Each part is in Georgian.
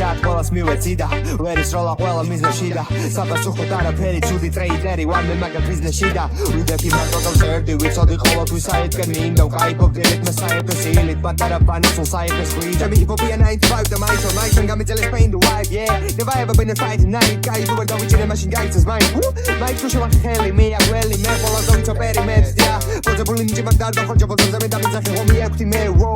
შარდ ყველას მივეციდა ვერ ისროლა ყველა მიზნებში და საფასუხოდ არაფერი ცუდი ტრეიდერი ვამე მაგალ ბიზნესში და ვიდექი მარტო გავწერდი ვიცოდი ყოველთვის საერთკენ მინდა ვკაიფობდი რიტმე საერთო სილით პატარა პანისულ საერთოს ხვი ჩემი ჰიპოპია 95 და მაინც გამიწელეს pain the vibe yeah never ever been a fight night კაი ვარ დავიჭირე მაშინ გაიცეს მაინც მაინც თუ შევახელი მე აგველი მე ყველა ზონჩო პერიმეტრია პოზებული ნიჭი მაგდარ ხოჭო პოზზე მე დამიძახე ხომი ექვთი მე ვო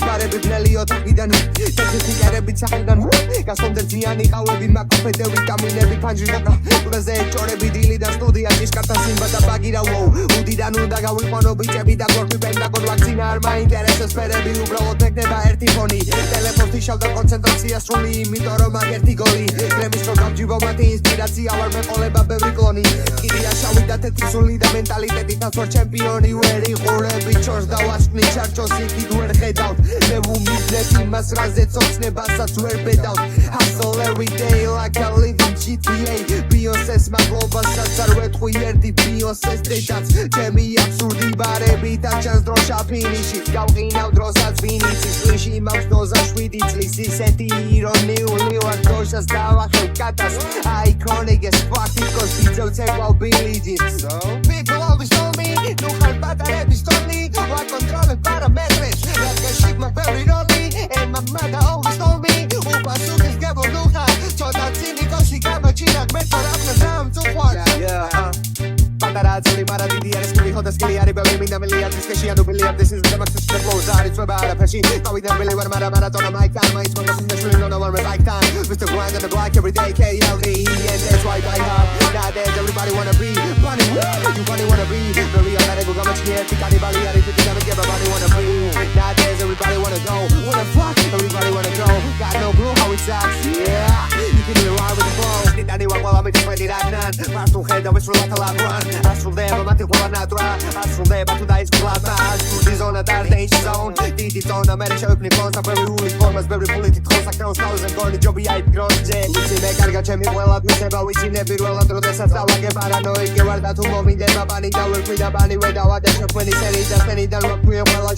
მარები ბნელი ოთახიდან ტექნიკერები ცახიდან გასონდერ ძიანი ყავები მაკოფედე ვიტამინები ფანჯრი და ყურეზე ჭორები დილი და სტუდია ჭიშკართა სიმბა და ბაგირა ვო უდიდან უნდა გავიყვანო ბიჭები და გორფი პენტაგონ ვაქცინა არ მაინტერესებს ფერები უბრალოდ ეკნება ერთი ფონი ტელეფონში შავდა კონცენტრაცია სრული იმიტომ რომ მაგ ერთი გოლი გრემის რო გამჯიბო მათი ინსპირაცია ვარ მეყოლება ბევრი კლონი კიდია შავი და თეთრი სული და მენტალიტეტით ასვარ ჩემპიონი ვერ იყურები ჩორს და ვასკნი ჩარჩოს იქით ვერ ხედავთ მე ვუმიზნებ იმას რაზეც ოცნებასაც ვერ ბედავთ hustle every day like I live in GTA Beyoncé's მაღლობასაც არ ვეთყვი ერთი Beyoncé's დედაც ჩემი აბსურდი ბარები და ჩანს დროშა ფინიში გავყინავ დროსაც ვინიცის ვიში მაქვს დოზა 7 წლის ისეთი ირონიული ვარ დროშას დავახევ კატას iconic as fuck because ვიძევ ცეკვავ ბილიჯით so people always told me ნუ ხარ პატარების ტონი ვაკონტროლებ პარამეტრებს რადგანში მაფერი როლი and my mother always told me უპასუხის გაბოლუხა ცოტა ცინიკოსი გამაჩინակ მე თორაფნას ამწუხარ პატარაძული მარადიდი არის კული ხოთას კილი არის ბევრი მინდა მილიარდის კეში ანუ ბილიარდის ის დამახსოვს ფლოუს არის წვება არაფერში თავიდან ბილი ვარ მარატონა მაიკთან მაინც მოგასუნდა შული ნონა ვარ მე ბაიკთან Mr. Grind on the block every day KLD and that's why I have nowadays everybody wanna be funny you funny wanna be very automatic გამაჩნია ტიკანი ბალი არის ტიკანი everybody wanna be nowadays everybody wanna go wanna fuck everybody wanna go got no clue how it sucks yeah you can do it right with the flow ტიტანი ვარ ყველა მე თქვენი რაგნან მართულ ხედავ ეს როლა თალაგრან ასრულდება მათი ყველა ნატრა ასრულდება თუ დაიწყლათა ასრულდი ზონა და danger zone დიდი ზონა მე შევიფნი ფონს აფერული ფორმას ბევრი პოლიტი თხოს აკაუნს თავზე გონი ჯობი აი პროჯე ვიცი მე კარგა ჩემი ყველა მისება ვიცინე პირველად როდესაც დავაგე პარანოიკი ვარ და თუ მომინდება პანი და ვერ ყვიდა პანი ვედავა და შექმენი სერი და სენიდან ვაქვია ყველა